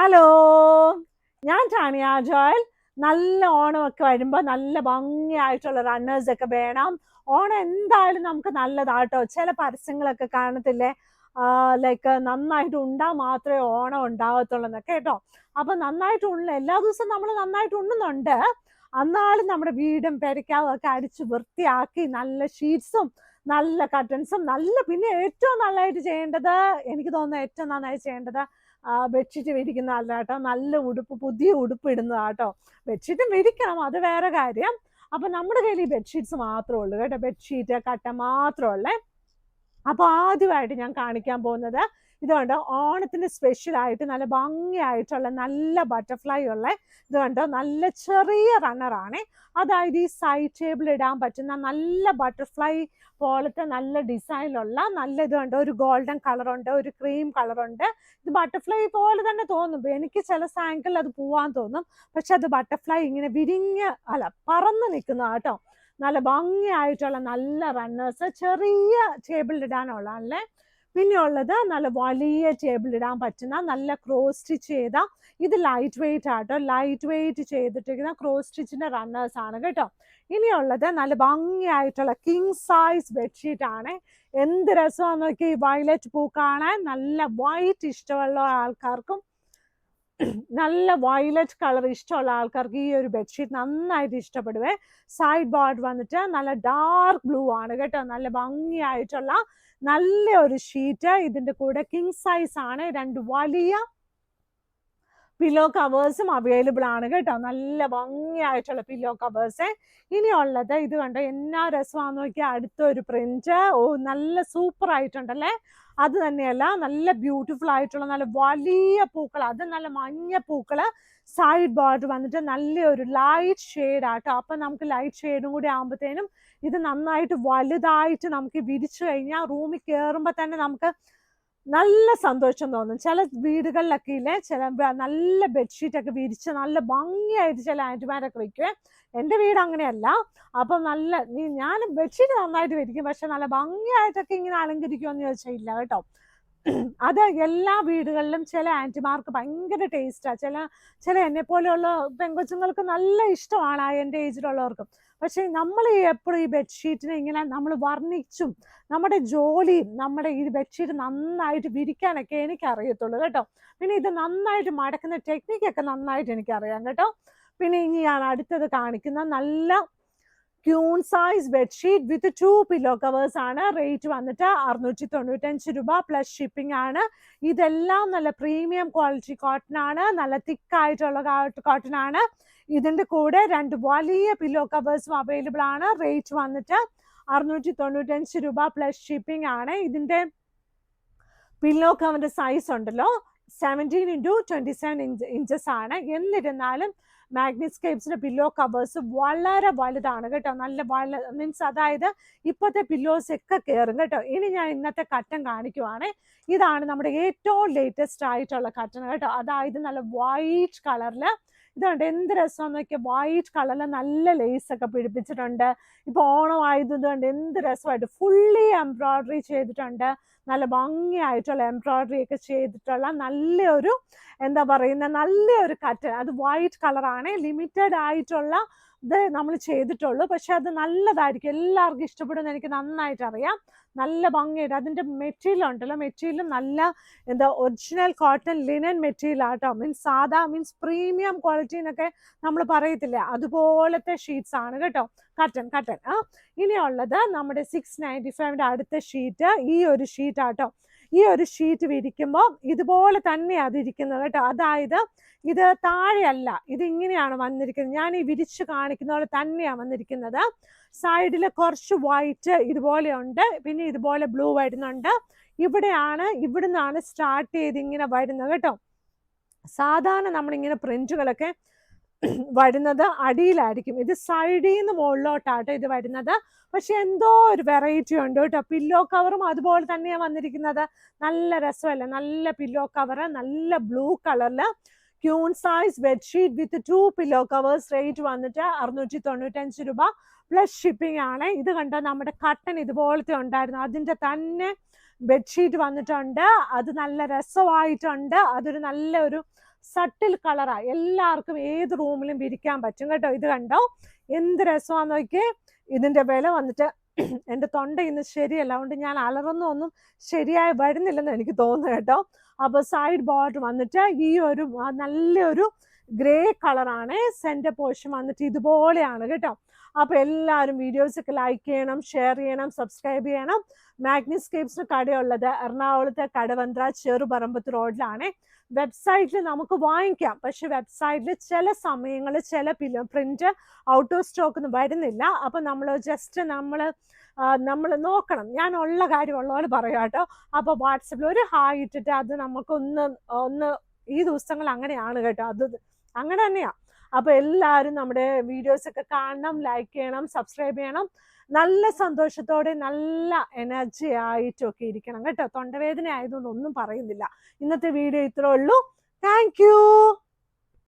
Hello, ഞാൻ Tanya Joel. നല്ല ഓണമൊക്കെ വരുമ്പോൾ നല്ല ഭംഗിയായിട്ടുള്ള റണ്ണേഴ്സ് ഒക്കെ വേണം. ഓണം എന്തായാലും നമുക്ക് നല്ലതാട്ടോ. ചില പരസ്യങ്ങളൊക്കെ കാണത്തില്ലേ, ലൈക്ക് നന്നായിട്ട് ഉണ്ടാ മാത്രമേ ഓണം ഉണ്ടാകത്തുള്ളൂ എന്നൊക്കെ കേട്ടോ. അപ്പൊ നന്നായിട്ട് എല്ലാ ദിവസവും നമ്മൾ നന്നായിട്ട് ഉണ്ണുന്നുണ്ട്. എന്നാലും നമ്മുടെ വീടും പെരക്കാവും ഒക്കെ അടിച്ച് വൃത്തിയാക്കി നല്ല ഷീറ്റ്സും നല്ല കർട്ടൻസും പിന്നെ ഏറ്റവും നന്നായിട്ട് ചെയ്യേണ്ടത്, എനിക്ക് തോന്നുന്നു ഏറ്റവും നന്നായി ചെയ്യേണ്ടത് ബെഡ്ഷീറ്റ് വിരിക്കുന്ന അല്ല കേട്ടോ, നല്ല ഉടുപ്പ്, പുതിയ ഉടുപ്പ് ഇടുന്നതാട്ടോ. ബെഡ്ഷീറ്റും വിരിക്കണം, അത് വേറെ കാര്യം. അപ്പൊ നമ്മുടെ കയ്യിൽ ഈ ബെഡ്ഷീറ്റ്സ് മാത്രമേ ഉള്ളൂ കേട്ടോ, ബെഡ്ഷീറ്റ് കട്ട മാത്രമല്ലേ. അപ്പൊ ആദ്യമായിട്ട് ഞാൻ കാണിക്കാൻ പോകുന്നത് ഇതുകൊണ്ട് ഓണത്തിന് സ്പെഷ്യൽ ആയിട്ട് നല്ല ഭംഗിയായിട്ടുള്ള നല്ല ബട്ടർഫ്ലൈ ഉള്ള ഇതുകൊണ്ട് നല്ല ചെറിയ റണ്ണറാണ്. അതായത് ഈ സൈഡ് ടേബിൾ ഇടാൻ പറ്റുന്ന നല്ല ബട്ടർഫ്ലൈ പോലത്തെ നല്ല ഡിസൈനിലുള്ള നല്ല ഇതുണ്ട്. ഒരു ഗോൾഡൻ കളറുണ്ട്, ഒരു ക്രീം കളറുണ്ട്. ഇത് ബട്ടർഫ്ലൈ പോലെ തന്നെ തോന്നും, എനിക്ക് ചില സാങ്കിളിൽ അത് പോവാൻ തോന്നും, പക്ഷെ അത് ബട്ടർഫ്ലൈ ഇങ്ങനെ പറന്ന് നിൽക്കുന്ന കേട്ടോ. നല്ല ഭംഗിയായിട്ടുള്ള നല്ല റണ്ണേഴ്സ്, ചെറിയ ടേബിൾ ഇടാനുള്ള അല്ലേ. പിന്നെ ഉള്ളത് നല്ല വലിയ ടേബിൾ ഇടാൻ പറ്റുന്ന നല്ല ക്രോസ് സ്റ്റിച്ച് ചെയ്ത, ഇത് ലൈറ്റ് വെയിറ്റ് ആട്ടോ, ലൈറ്റ് വെയിറ്റ് ചെയ്തിട്ടിരിക്കുന്ന ക്രോസ് സ്റ്റിച്ചിന്റെ റണ്ണേഴ്സ് ആണ് കേട്ടോ. ഇനിയുള്ളത് നല്ല ഭംഗിയായിട്ടുള്ള കിങ് സൈസ് ബെഡ്ഷീറ്റ് ആണ്. എന്ത് രസമാണെന്ന് നോക്കി, ഈ വയലറ്റ് പൂ കാണാൻ. നല്ല വൈറ്റ് ഇഷ്ടമുള്ള ആൾക്കാർക്കും നല്ല വയലറ്റ് കളർ ഇഷ്ടമുള്ള ആൾക്കാർക്ക് ഈ ഒരു ബെഡ്ഷീറ്റ് നന്നായിട്ട് ഇഷ്ടപ്പെടുവേ. സൈഡ് ബോർഡ് വന്നിട്ട് നല്ല ഡാർക്ക് ബ്ലൂ ആണ് കേട്ടോ. നല്ല ഭംഗിയായിട്ടുള്ള നല്ല ഒരു ഷീറ്റ്. ഇതിന്റെ കൂടെ കിങ് സൈസ് ആണ്. 2 വലിയ പില്ലോ കവേഴ്സും അവൈലബിൾ ആണ് കേട്ടോ. നല്ല ഭംഗിയായിട്ടുള്ള പില്ലോ കവേഴ്സ്. ഇനിയുള്ളത് ഇത് കണ്ടോ, എന്നാ രസമാണെന്ന് നോക്കിയാൽ അടുത്തൊരു പ്രിന്റ്. നല്ല സൂപ്പർ ആയിട്ടുണ്ടല്ലേ. അത് തന്നെയല്ല, നല്ല ബ്യൂട്ടിഫുൾ ആയിട്ടുള്ള നല്ല വലിയ പൂക്കൾ, അത് നല്ല മഞ്ഞ പൂക്കള്. സൈഡ് ബോർഡർ വന്നിട്ട് നല്ലൊരു ലൈറ്റ് ഷെയ്ഡ് ആട്ടോ. അപ്പൊ നമുക്ക് ലൈറ്റ് ഷെയ്ഡും കൂടി ആകുമ്പോഴത്തേനും ഇത് നന്നായിട്ട് വലുതായിട്ട് നമുക്ക് വിരിച്ചു കഴിഞ്ഞാൽ റൂമിൽ കയറുമ്പോൾ തന്നെ നമുക്ക് നല്ല സന്തോഷം തോന്നും. ചില വീടുകളിലൊക്കെ ഇല്ലേ, ചില നല്ല ബെഡ്ഷീറ്റ് ഒക്കെ വിരിച്ച് നല്ല ഭംഗിയായിട്ട് ചില ആന്റിമാരൊക്കെ വെക്കുവേ. എൻ്റെ വീട് അങ്ങനെയല്ല. അപ്പം ഞാൻ ബെഡ്ഷീറ്റ് നന്നായിട്ട് വിരിക്കും, പക്ഷെ നല്ല ഭംഗിയായിട്ടൊക്കെ ഇങ്ങനെ അലങ്കരിക്കുമെന്ന് ചോദിച്ചാൽ ഇല്ല കേട്ടോ. അത് എല്ലാ വീടുകളിലും ചില ആന്റിമാർക്ക് ഭയങ്കര ടേസ്റ്റാ. ചില എന്നെ പോലെയുള്ള പെങ്കൊച്ചുങ്ങൾക്ക് നല്ല ഇഷ്ടമാണ്, എൻ്റെ ഏജിലുള്ളവർക്കും. പക്ഷെ നമ്മൾ എപ്പോഴും ഈ ബെഡ്ഷീറ്റിനെ ഇങ്ങനെ നമ്മൾ വർണ്ണിച്ചും നമ്മുടെ ജോലിയും നമ്മുടെ ഈ ബെഡ്ഷീറ്റ് നന്നായിട്ട് വിരിക്കാനൊക്കെ എനിക്ക് അറിയത്തുള്ളൂ കേട്ടോ. പിന്നെ ഇത് നന്നായിട്ട് മടക്കുന്ന ടെക്നിക്കൊക്കെ നന്നായിട്ട് എനിക്കറിയാം കേട്ടോ. പിന്നെ ഇനി ഞാൻ അടുത്തത് കാണിക്കുന്ന നല്ല ക്യൂൺ സൈസ് ബെഡ്ഷീറ്റ് വിത്ത് 2 പില്ലോ കവേഴ്സ് ആണ്. റേറ്റ് വന്നിട്ട് 695 രൂപ പ്ലസ് ഷിപ്പിംഗ് ആണ്. ഇതെല്ലാം നല്ല പ്രീമിയം ക്വാളിറ്റി കോട്ടൺ ആണ്, നല്ല തിക്കായിട്ടുള്ള കോട്ടൺ ആണ്. ഇതിന്റെ കൂടെ 2 വലിയ പില്ലോ കവേഴ്സും അവൈലബിൾ ആണ്. റേറ്റ് വന്നിട്ട് 695 രൂപ പ്ലസ് ഷിപ്പിംഗ് ആണ്. ഇതിന്റെ പില്ലോ കവറിന്റെ സൈസ് ഉണ്ടല്ലോ 17x27 ഇഞ്ചസ് ആണ്. എന്നിരുന്നാലും മാഗ്നിസ്കേപ്സിന്റെ പില്ലോ കവേഴ്സ് വളരെ വലുതാണ് കേട്ടോ. നല്ല മീൻസ് അതായത് ഇപ്പോഴത്തെ പില്ലോസ് ഒക്കെ കയറും കേട്ടോ. ഇനി ഞാൻ ഇന്നത്തെ കട്ടൻ കാണിക്കുവാണ്. ഇതാണ് നമ്മുടെ ഏറ്റവും ലേറ്റസ്റ്റ് ആയിട്ടുള്ള കട്ടൻ കേട്ടോ. അതായത് നല്ല വൈറ്റ് കളറില് ഇതുണ്ട്. എന്ത് രസമാണെന്ന് നോക്കിയാൽ വൈറ്റ് കളറിൽ നല്ല ലേസ് ഒക്കെ പിടിപ്പിച്ചിട്ടുണ്ട്. ഇപ്പൊ ഓണം ആയതുകൊണ്ട് എന്ത് രസമായിട്ട് ഫുള്ളി എംബ്രോയിഡറി ചെയ്തിട്ടുണ്ട്. നല്ല ഭംഗിയായിട്ടുള്ള എംബ്രോയിഡറി ഒക്കെ ചെയ്തിട്ടുള്ള നല്ലൊരു എന്താ പറയുന്ന നല്ലൊരു കട്ടൻ. അത് വൈറ്റ് കളറാണ്. ലിമിറ്റഡ് ആയിട്ടുള്ള ഇത് നമ്മൾ ചെയ്തിട്ടുള്ളൂ, പക്ഷെ അത് നല്ലതായിരിക്കും, എല്ലാവർക്കും ഇഷ്ടപ്പെടുമെന്ന് എനിക്ക് നന്നായിട്ട് അറിയാം. നല്ല ഭംഗിയായിട്ട് അതിന്റെ മെറ്റീരിയൽ ഉണ്ടല്ലോ, മെറ്റീരിയൽ നല്ല ഒറിജിനൽ കോട്ടൺ ലിനൻ മെറ്റീരിയൽ ആട്ടോ. മീൻസ് പ്രീമിയം ക്വാളിറ്റി എന്നൊക്കെ നമ്മൾ പറയത്തില്ലേ, അതുപോലത്തെ ഷീറ്റ്സ് ആണ് കേട്ടോ. കട്ടൻ ഇനിയുള്ളത് നമ്മുടെ 695 അടുത്ത ഷീറ്റ് ഈ ഒരു ഷീറ്റ് ആട്ടോ. ഈ ഒരു ഷീറ്റ് വിരിക്കുമ്പോൾ ഇതുപോലെ തന്നെയാണ് അതിരിക്കുന്നത് കേട്ടോ. അതായത് ഇത് താഴെയല്ല, ഇത് ഇങ്ങനെയാണ് വന്നിരിക്കുന്നത്. ഞാൻ ഈ വിരിച്ച് കാണിക്കുന്ന പോലെ തന്നെയാണ് വന്നിരിക്കുന്നത്. സൈഡിൽ കുറച്ച് വൈറ്റ് ഇതുപോലെ ഉണ്ട്, പിന്നെ ഇതുപോലെ ബ്ലൂ വരുന്നുണ്ട്. ഇവിടുന്നാണ് സ്റ്റാർട്ട് ചെയ്ത് ഇങ്ങനെ വരുന്നത് കേട്ടോ. സാധാരണ നമ്മളിങ്ങനെ പ്രിന്റുകളൊക്കെ വരുന്നത് അടിയിലായിരിക്കും, ഇത് സൈഡിൽ നിന്ന് മുകളിലോട്ടാട്ടോ ഇത് വരുന്നത്. പക്ഷെ എന്തോ ഒരു വെറൈറ്റി ഉണ്ട് കേട്ടോ. പില്ലോ കവറും അതുപോലെ തന്നെയാണ് വന്നിരിക്കുന്നത്. നല്ല രസമല്ലേ, നല്ല പില്ലോ കവർ, നല്ല ബ്ലൂ കളറില് ക്യൂൺ സൈസ് ബെഡ്ഷീറ്റ് വിത്ത് 2 പില്ലോ കവേഴ്സ്. റേറ്റ് വന്നിട്ട് 695 രൂപ പ്ലസ് ഷിപ്പിംഗ് ആണ്. ഇത് കണ്ടോ, നമ്മുടെ കട്ടൻ ഇതുപോലത്തെ ഉണ്ടായിരുന്നു, അതിന്റെ തന്നെ ബെഡ്ഷീറ്റ് വന്നിട്ടുണ്ട്. അത് നല്ല രസമായിട്ടുണ്ട്. അതൊരു നല്ലൊരു സട്ടിൽ കളറാ, എല്ലാവർക്കും ഏത് റൂമിലും വിരിക്കാൻ പറ്റും കേട്ടോ. ഇത് കണ്ടോ എന്ത് രസമാന്ന് നോക്കിയേ. ഇതിന്റെ വില വന്നിട്ട് എൻ്റെ തൊണ്ട ഇന്ന് ശരിയല്ല, അതുകൊണ്ട് ഞാൻ അലറുന്നൊന്നും ശരിയായി വരുന്നില്ലെന്ന് എനിക്ക് തോന്നുന്നു കേട്ടോ. അപ്പൊ സൈഡ് ബോർഡർ വന്നിട്ട് ഈ ഒരു നല്ലൊരു ഗ്രേ കളറാണ്. സെന്റർ പോർഷൻ വന്നിട്ട് ഇതുപോലെയാണ് കേട്ടോ. അപ്പൊ എല്ലാവരും വീഡിയോസ് ഒക്കെ ലൈക്ക് ചെയ്യണം, ഷെയർ ചെയ്യണം, സബ്സ്ക്രൈബ് ചെയ്യണം. മാഗ്നിസ്കേപ്സിന് കടയുള്ളത് എറണാകുളത്തെ കടവന്ത്ര ചെറുപറമ്പത്ത് റോഡിലാണ്. വെബ്സൈറ്റിൽ നമുക്ക് വാങ്ങിക്കാം, പക്ഷെ വെബ്സൈറ്റിൽ ചില സമയങ്ങളിൽ ചില പ്രിന്റ് ഔട്ട് ഓഫ് സ്റ്റോക്ക് ഒന്നും വരുന്നില്ല. അപ്പൊ നമ്മൾ ജസ്റ്റ് നമ്മൾ നോക്കണം. ഞാൻ ഉള്ള കാര്യം ഉള്ള പോലെ പറയാം കേട്ടോ. അപ്പൊ വാട്സപ്പിൽ ഒരു ഹായ് ഇട്ടിട്ട് അത് നമുക്കൊന്ന് ഈ ദിവസങ്ങൾ അങ്ങനെയാണ് കേട്ടോ, അത് അങ്ങനെ തന്നെയാ. അപ്പൊ എല്ലാവരും നമ്മുടെ വീഡിയോസ് ഒക്കെ കാണണം, ലൈക്ക് ചെയ്യണം, സബ്സ്ക്രൈബ് ചെയ്യണം. നല്ല സന്തോഷത്തോടെ നല്ല എനർജി ആയിട്ടൊക്കെ ഇരിക്കണം കേട്ടോ. തൊണ്ടവേദന ആയതുകൊണ്ട് ഒന്നും പറയുന്നില്ല. ഇന്നത്തെ വീഡിയോ ഇത്രേ ഉള്ളൂ. Thank you.